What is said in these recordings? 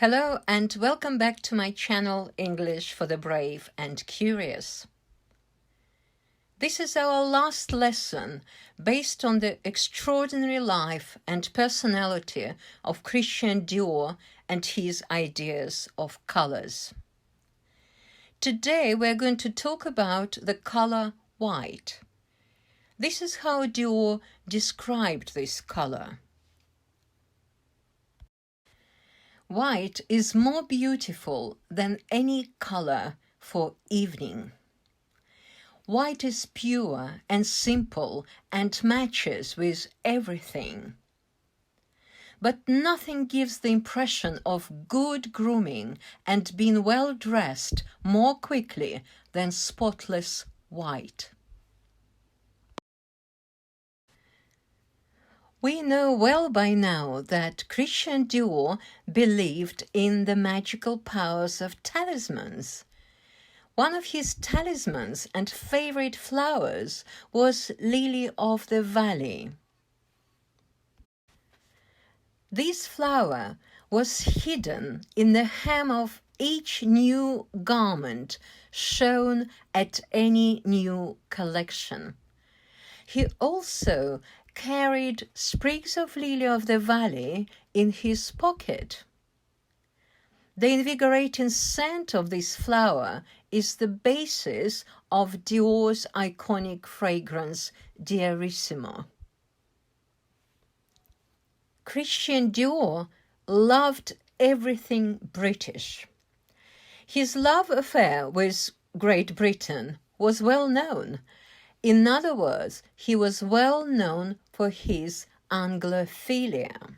Hello and welcome back to my channel English for the Brave and Curious. This is our last lesson based on the extraordinary life and personality of Christian Dior and his ideas of colors. Today we're going to talk about the color white. This is how Dior described this color. White is more beautiful than any color for evening. White is pure and simple and matches with everything. But nothing gives the impression of good grooming and being well dressed more quickly than spotless white. We know well by now that Christian Dior believed in the magical powers of talismans. One of his talismans and favorite flowers was Lily of the Valley. This flower was hidden in the hem of each new garment shown at any new collection. He also carried sprigs of Lily of the Valley in his pocket. The invigorating scent of this flower is the basis of Dior's iconic fragrance, Diorissimo. Christian Dior loved everything British. His love affair with Great Britain was well known. In other words, he was well known for his Anglophilia.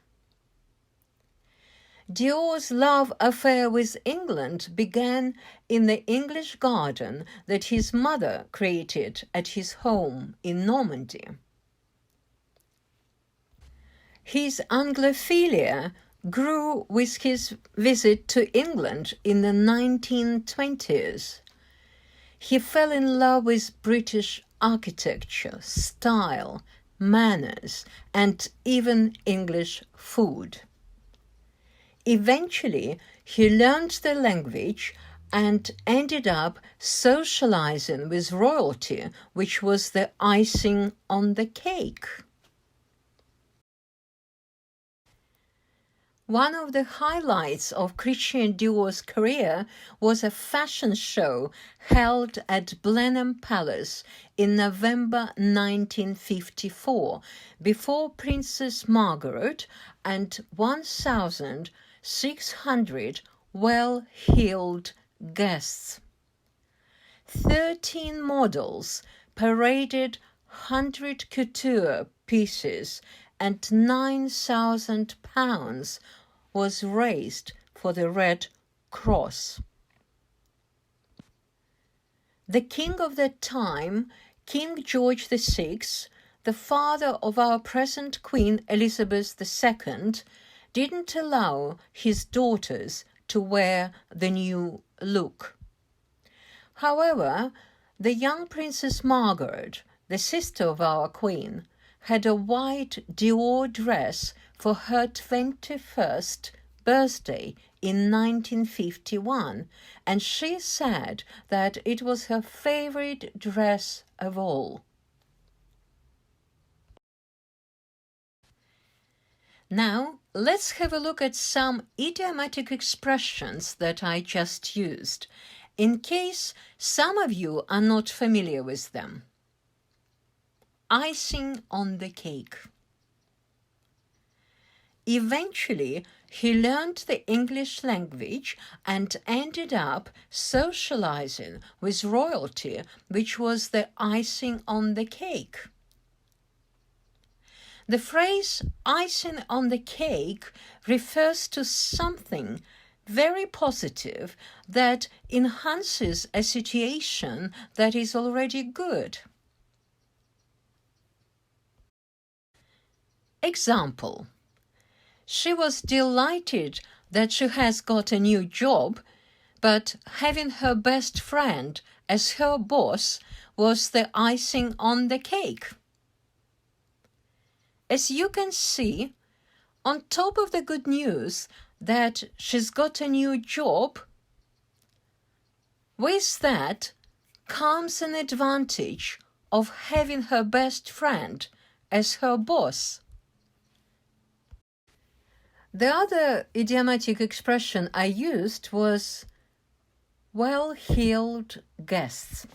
Dior's love affair with England began in the English garden that his mother created at his home in Normandy. His Anglophilia grew with his visit to England in the 1920s. He fell in love with British architecture, style, manners, and even English food. Eventually, he learned the language and ended up socializing with royalty, which was the icing on the cake. One of the highlights of Christian Dior's career was a fashion show held at Blenheim Palace in November 1954 before Princess Margaret and 1,600 well-heeled guests. 13 models paraded 100 couture pieces and £9,000 was raised for the Red Cross. The king of that time, King George VI, the father of our present Queen Elizabeth II, didn't allow his daughters to wear the new look. However, the young Princess Margaret, the sister of our Queen, had a white Dior dress for her 21st birthday in 1951, and she said that it was her favorite dress of all. Now, let's have a look at some idiomatic expressions that I just used, in case some of you are not familiar with them. Icing on the cake. Eventually, he learned the English language and ended up socializing with royalty, which was the icing on the cake. The phrase icing on the cake refers to something very positive that enhances a situation that is already good. Example: she was delighted that she has got a new job, but having her best friend as her boss was the icing on the cake. As you can see, on top of the good news, that she's got a new job, with that comes an advantage of having her best friend as her boss. The other idiomatic expression I used was well-heeled guests.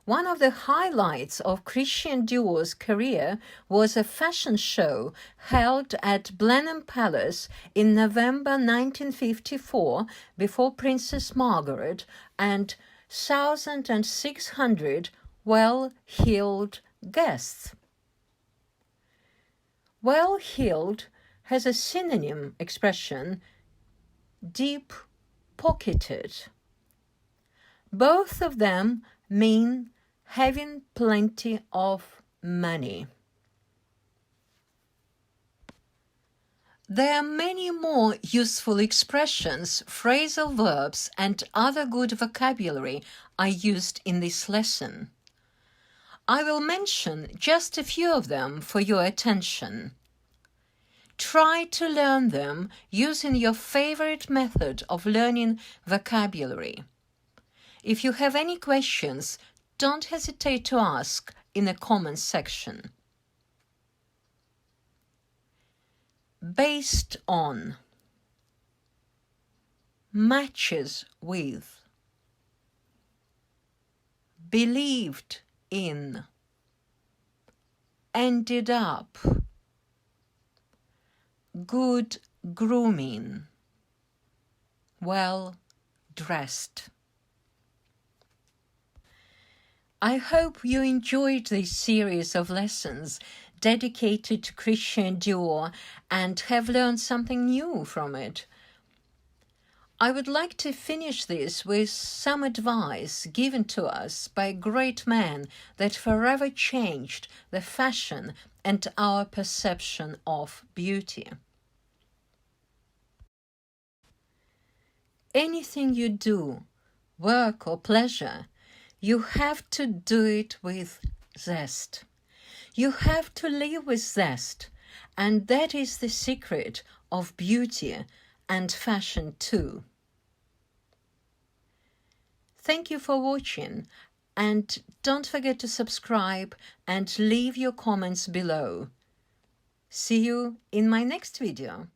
One of the highlights of Christian Dior's career was a fashion show held at Blenheim Palace in November 1954 before Princess Margaret and 1,600 well-heeled guests. Well-heeled has a synonym expression, deep-pocketed. Both of them mean having plenty of money. There are many more useful expressions, phrasal verbs, and other good vocabulary I used in this lesson. I will mention just a few of them for your attention. Try to learn them using your favorite method of learning vocabulary. If you have any questions, don't hesitate to ask in the comments section. Based on, matches with, believed in, ended up, good grooming, well dressed. I hope you enjoyed this series of lessons dedicated to Christian Dior and have learned something new from it. I would like to finish this with some advice given to us by a great man that forever changed the fashion and our perception of beauty. Anything you do, work or pleasure, you have to do it with zest. You have to live with zest, and that is the secret of beauty and fashion too. Thank you for watching, and don't forget to subscribe and leave your comments below. See you in my next video.